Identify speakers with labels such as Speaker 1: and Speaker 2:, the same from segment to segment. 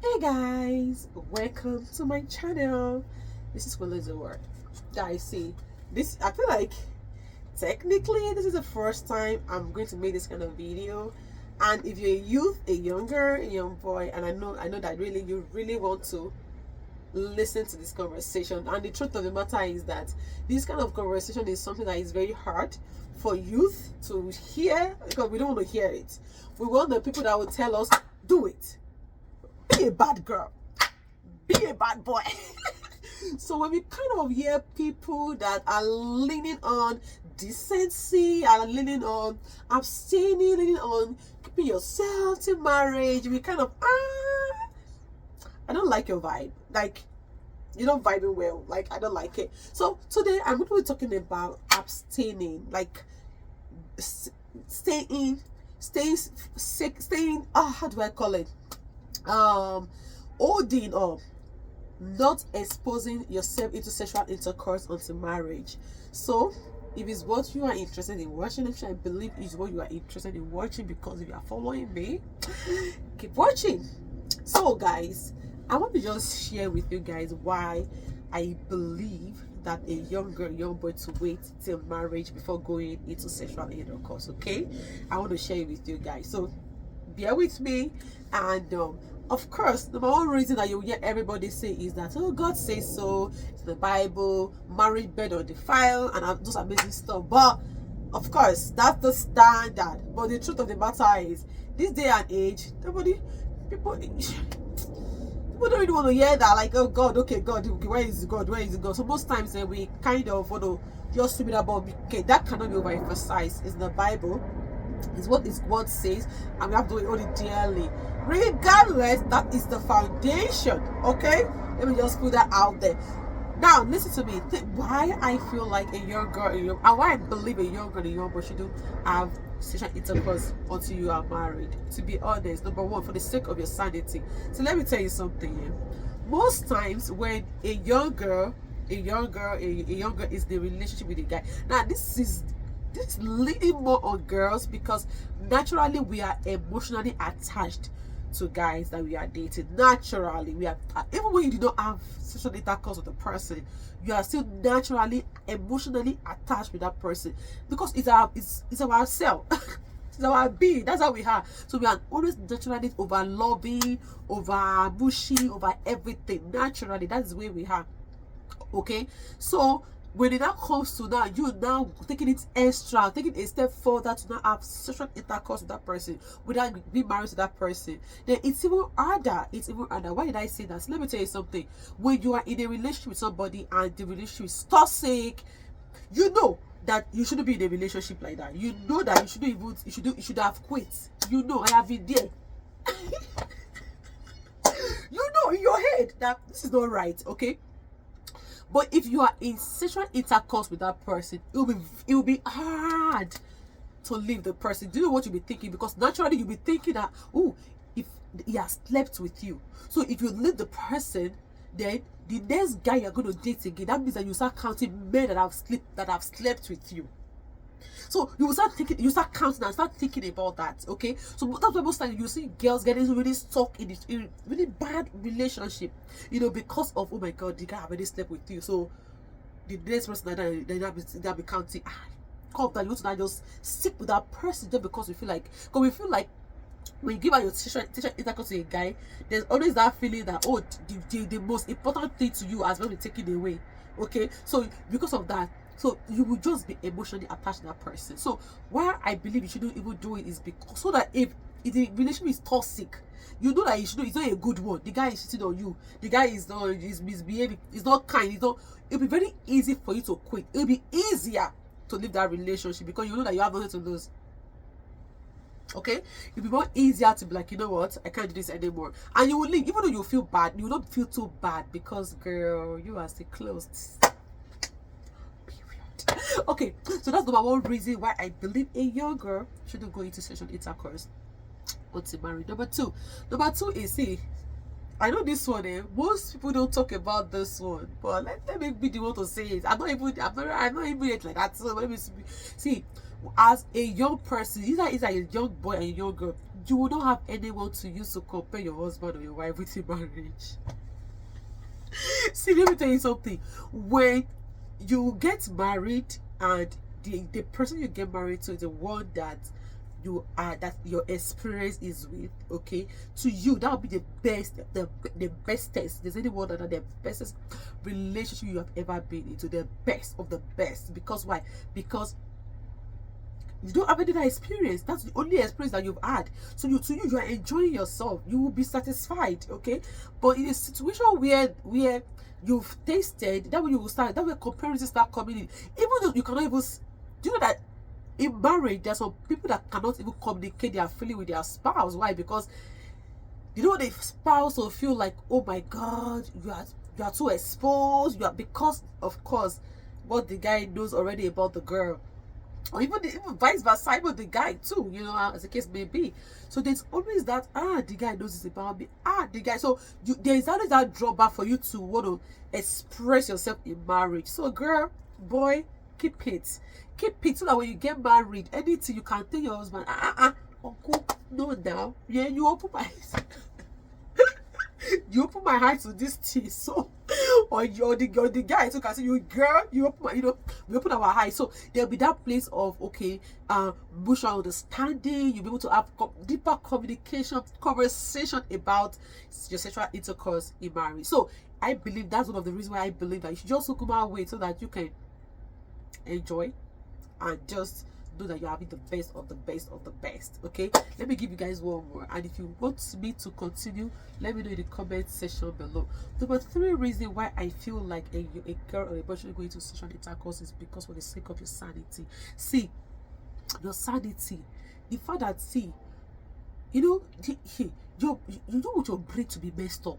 Speaker 1: Hey guys, welcome to my channel. This is Word. Guys, see, this I feel like technically this is the first time I'm going to make this kind of video. And if you're a youth, a young boy, and I know that really you really want to listen to this conversation. And the truth of the matter is that this kind of conversation is something that is very hard for youth to hear because we don't want to hear it. We want the people that will tell us, do it. Be a bad girl, be a bad boy. So when we kind of hear people that are leaning on decency, are leaning on abstaining, leaning on keeping yourself to marriage, we kind of I don't like your vibe. Like, you're not vibing well. Like, I don't like it. So today I'm going to be talking about abstaining, like staying, how do I call it? Holding up, not exposing yourself into sexual intercourse until marriage. So if it's what you are interested in watching, if I believe is what you are interested in watching, because if you are following me, keep watching. So guys, I want to just share with you guys why I believe that a young boy to wait till marriage before going into sexual intercourse. Okay, I want to share it with you guys, so bear with me. And of course, the one reason that you hear everybody say is that, oh, God says so, it's the Bible, marriage bed or defile, and those amazing stuff. But of course, that's the standard. But the truth of the matter is, this day and age, people don't really want to hear that. Like, oh God, okay, God, where is God? Where is God? So most times we kind of want to just speak about, okay, that cannot be overemphasized. It's the Bible. Is what this word says, and we have to hold it dearly. Regardless, that is the foundation. Okay, let me just put that out there. Now, listen to me. Why I feel like a young girl, and why I believe a young girl, a young boy shouldn't have sexual intercourse until you are married. To be honest, number one, for the sake of your sanity. So let me tell you something. Most times, when a young girl is in a relationship with a guy. Now, this is leaning more on girls, because naturally we are emotionally attached to guys that we are dating. Naturally, we are, even when you do not have sexual intercourse with the person, you are still naturally emotionally attached with that person, because it's our self. It's our being. That's how we are. So we are always naturally over loving, over mushy, over everything. Naturally, that's the way we are. Okay, so when it now comes to now, you now taking it extra, taking a step further to now have sexual intercourse with that person without being married to that person, then it's even harder. It's even harder. Why did I say that? So let me tell you something. When you are in a relationship with somebody and the relationship is toxic, you know that you shouldn't be in a relationship like that. You know that you should have quit. You know, I have been there. You know in your head that this is not right. Okay. But if you are in sexual intercourse with that person, it will be hard to leave the person. Do you know what you'll be thinking? Because naturally you'll be thinking that, oh, if he has slept with you, so if you leave the person, then the next guy you're going to date again, that means that you start counting men that have slept with you. So you start counting and start thinking about that. Okay, so that's why most times you see girls getting really stuck in this really bad relationship, because of, oh my God, the guy already slept with you. So the next person that be counting, come that you want to just stick with that person just because we feel like, when you give out your teacher intercourse to a guy, there's always that feeling that, oh, the most important thing to you has been taken away. Okay, so because of that, so you will just be emotionally attached to that person. So why I believe you shouldn't even do it is because, so that if the relationship is toxic, you know that it's not a good one. The guy is cheating on you. The guy is misbehaving. He's not kind. It'll be very easy for you to quit. It'll be easier to leave that relationship because you know that you have nothing to lose. Okay, it'll be more easier to be like, you know what, I can't do this anymore, and you will leave. Even though you feel bad, you will not feel too bad because, girl, you are still closed. Okay, so that's number one reason why I believe a young girl shouldn't go into sexual intercourse until married. Number two is, see, I know this one, most people don't talk about this one, but let me be the one to say it. I'm not even yet like that. So let me see. as a young person, either a young boy and a young girl, you will not have anyone to use to compare your husband or your wife with in marriage. See, let me tell you something. When you get married and the person you get married to is the one that you are, that your experience is with, okay, to you that will be the best, the bestest. There's anyone that are the bestest relationship you have ever been into, the best of the best. Because why? Because you don't have any other experience. That's the only experience that you've had. So you are enjoying yourself. You will be satisfied, okay? But in a situation where you've tasted, that way you will start, that way comparisons start coming in. Even though you cannot even, do you know that in marriage there's some people that cannot even communicate their feeling with their spouse? Why? Because you know the spouse will feel like, oh my god, you are too exposed. You are, because of course what the guy knows already about the girl, or even vice versa, even the guy too, you know, as the case may be. So there's always that, the guy knows this about me, the guy. So there's always that drawback for you to want to express yourself in marriage. So girl, boy, keep it so that when you get married, anything you can tell your husband, uncle, no, now, yeah, you open my you open my heart to this thing. So or the guy so can say, you girl, you open my, we open our eyes. So there'll be that place of, okay, mutual understanding. You'll be able to have deeper communication, conversation about your sexual intercourse in marriage. So I believe that's one of the reasons why I believe that you should just hook my way so that you can enjoy and just know that you're having the best of the best of the best. Okay, let me give you guys one more, and if you want me to continue, let me know in the comment section below. Number 3 reason why I feel like a girl or a boy should go into sexual intercourse is because for the sake of your sanity. See, your sanity, the fact that, see, you know, you don't want your brain to be messed up.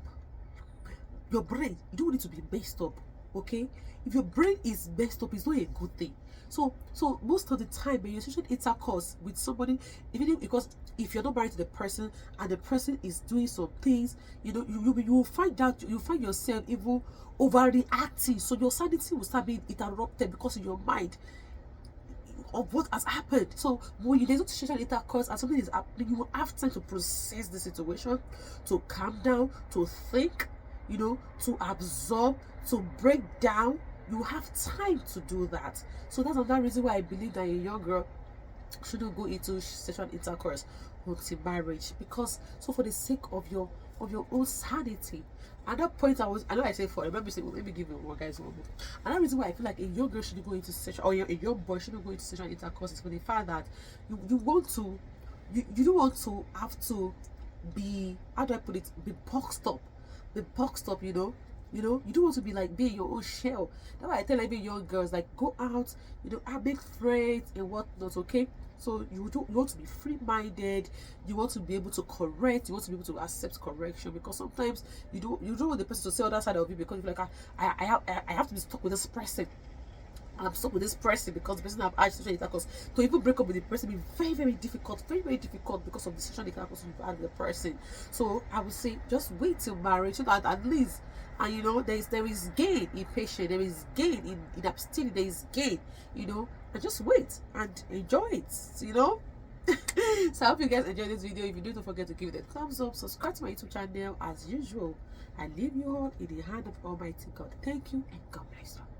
Speaker 1: Your brain, you don't want it to be messed up. Okay, if your brain is messed up, it's not a good thing. So most of the time when you're sexual intercourse with somebody, even because if you're not married to the person and the person is doing some things, you know, you will find out, you find yourself even overreacting. So your sanity will start being interrupted because in your mind of what has happened. So when there's no sexual intercourse and something is happening, you will have time to process the situation, to calm down, to think, you know, to absorb, to break down. You have time to do that. So that's another reason why I believe that a young girl shouldn't go into sexual intercourse until marriage. Because, so for the sake of your own sanity. At that point, I know I said for, remember saying, well, let me give you one guys one more. Another reason why I feel like a young girl shouldn't go into sexual, or a young boy shouldn't go into sexual intercourse is for the fact that you want to, you don't want to have to be, how do I put it, be boxed up. The boxed up, you know, you don't want to be like being your own shell. That's why I tell every young girls, like, go out, you know, have make friends and whatnot. Okay, so you want to be free-minded. You want to be able to correct. You want to be able to accept correction, because sometimes you don't want the person to say other side of you, because you're like, I have to be stuck with this person. I'm stuck with this person because the person have had sexual intercourse. To even break up with the person be very, very difficult, because of the sexual intercourse you've had with the person. So I would say just wait till marriage, so that at least, and you know, there is gain in patience, there is gain in abstaining, there is gain, you know, and just wait and enjoy it, you know. So I hope you guys enjoyed this video. If you do, don't forget to give it a thumbs up, subscribe to my YouTube channel as usual. I leave you all in the hand of Almighty God. Thank you and God bless you.